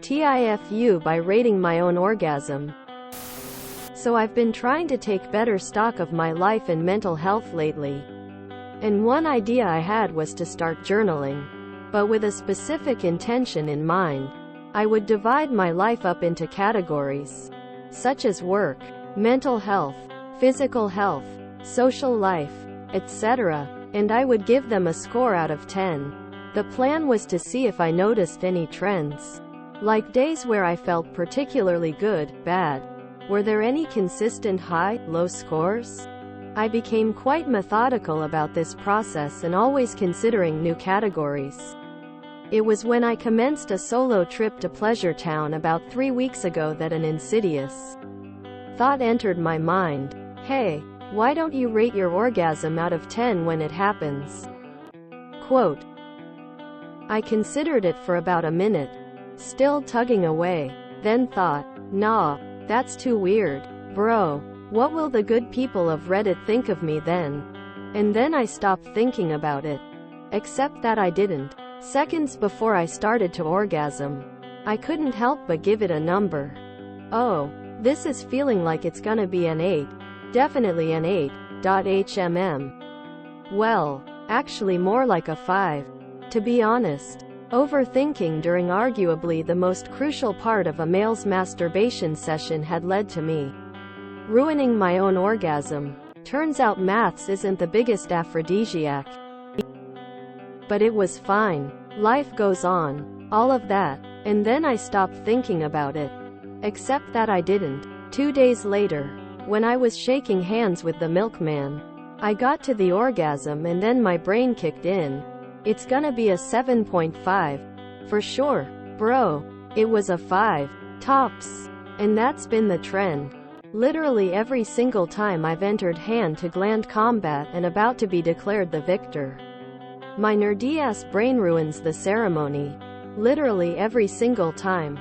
TIFU by rating my own orgasm. So I've been trying to take better stock of my life and mental health lately. And one idea I had was to start journaling. But with a specific intention in mind. I would divide my life up into categories, such as work, mental health, physical health, social life, etc., and I would give them a score out of 10. The plan was to see if I noticed any trends. Like days where I felt particularly good, bad. Were there any consistent high, low scores? I became quite methodical about this process and always considering new categories. It was when I commenced a solo trip to Pleasure Town about 3 weeks ago that an insidious thought entered my mind. Hey, why don't you rate your orgasm out of 10 when it happens? Quote. I considered it for about a minute, still tugging away, then thought, nah, that's too weird, bro. What will the good people of Reddit think of me then? And then I stopped thinking about it. Except that I didn't. Seconds before I started to orgasm, I couldn't help but give it a number. Oh, this is feeling like it's gonna be an 8. Definitely an 8.HMM. Well, actually more like a 5. To be honest, overthinking during arguably the most crucial part of a male's masturbation session had led to me ruining my own orgasm. Turns out maths isn't the biggest aphrodisiac. But it was fine. Life goes on. All of that. And then I stopped thinking about it. Except that I didn't. 2 days later, when I was shaking hands with the milkman, I got to the orgasm and then my brain kicked in. It's gonna be a 7.5. For sure, bro. It was a 5. Tops. And that's been the trend. Literally every single time I've entered hand-to-gland combat and about to be declared the victor. My nerdy-ass brain ruins the ceremony. Literally every single time.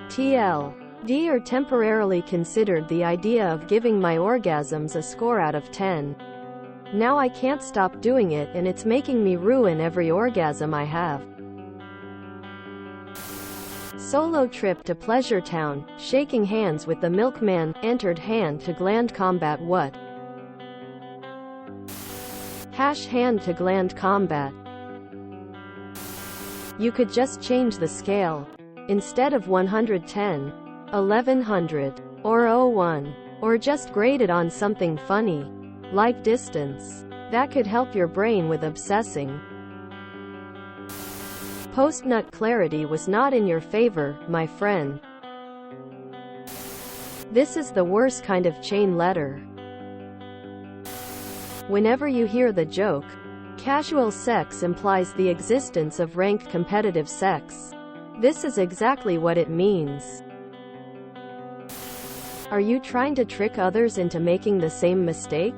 TLD or temporarily considered the idea of giving my orgasms a score out of 10. Now I can't stop doing it and it's making me ruin every orgasm I have. Solo trip to Pleasure Town, shaking hands with the milkman, entered hand-to-gland combat. What? Hand-to-gland combat. You could just change the scale. Instead of 110, 1100, or 01, or just grade it on something funny, like distance. That could help your brain with obsessing. Post-nut clarity was not in your favor, my friend. This is the worst kind of chain letter. Whenever you hear the joke, casual sex implies the existence of rank competitive sex. This is exactly what it means. Are you trying to trick others into making the same mistake?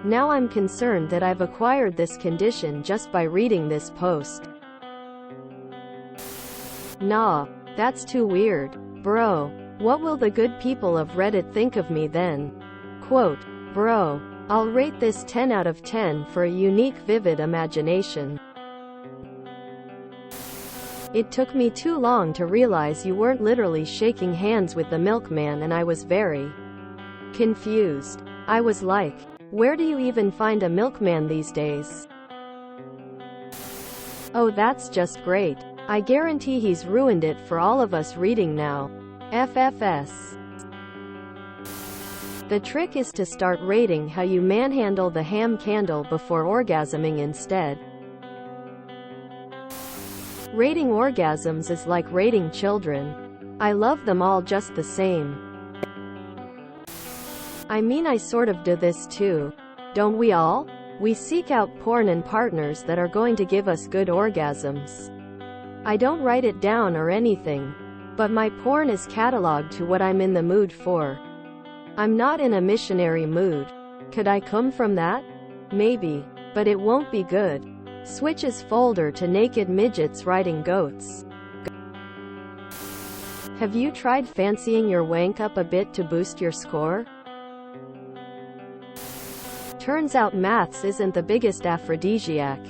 Now I'm concerned that I've acquired this condition just by reading this post. Nah, that's too weird, bro. What will the good people of Reddit think of me then? Quote, bro, I'll rate this 10 out of 10 for a unique vivid imagination. It took me too long to realize you weren't literally shaking hands with the milkman and I was very confused. I was like, where do you even find a milkman these days? Oh, that's just great. I guarantee he's ruined it for all of us reading now. FFS. The trick is to start rating how you manhandle the ham candle before orgasming instead. Rating orgasms is like rating children. I love them all just the same. I mean, I sort of do this too. Don't we all? We seek out porn and partners that are going to give us good orgasms. I don't write it down or anything, but my porn is cataloged to what I'm in the mood for. I'm not in a missionary mood. Could I come from that? Maybe. But it won't be good. Switches folder to naked midgets riding goats. Have you tried fancying your wank up a bit to boost your score? Turns out maths isn't the biggest aphrodisiac.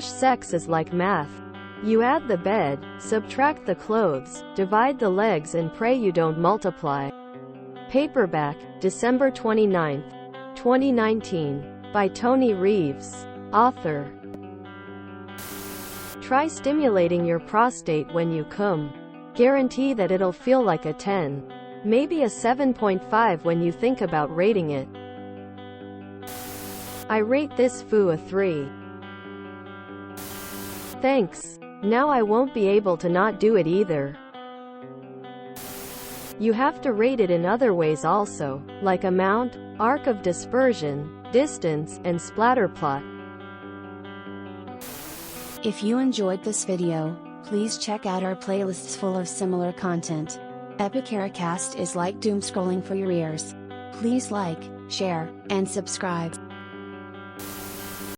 Sex is like math. You add the bed, subtract the clothes, divide the legs and pray you don't multiply. Paperback, December 29, 2019. By Tony Reeves. Author. Try stimulating your prostate when you come. Guarantee that it'll feel like a 10. Maybe a 7.5 when you think about rating it. I rate this foo a 3. Thanks. Now I won't be able to not do it either. You have to rate it in other ways also, like amount, arc of dispersion, distance, and splatter plot. If you enjoyed this video, please check out our playlists full of similar content. Epicaricast is like doom scrolling for your ears. Please like, share, and subscribe.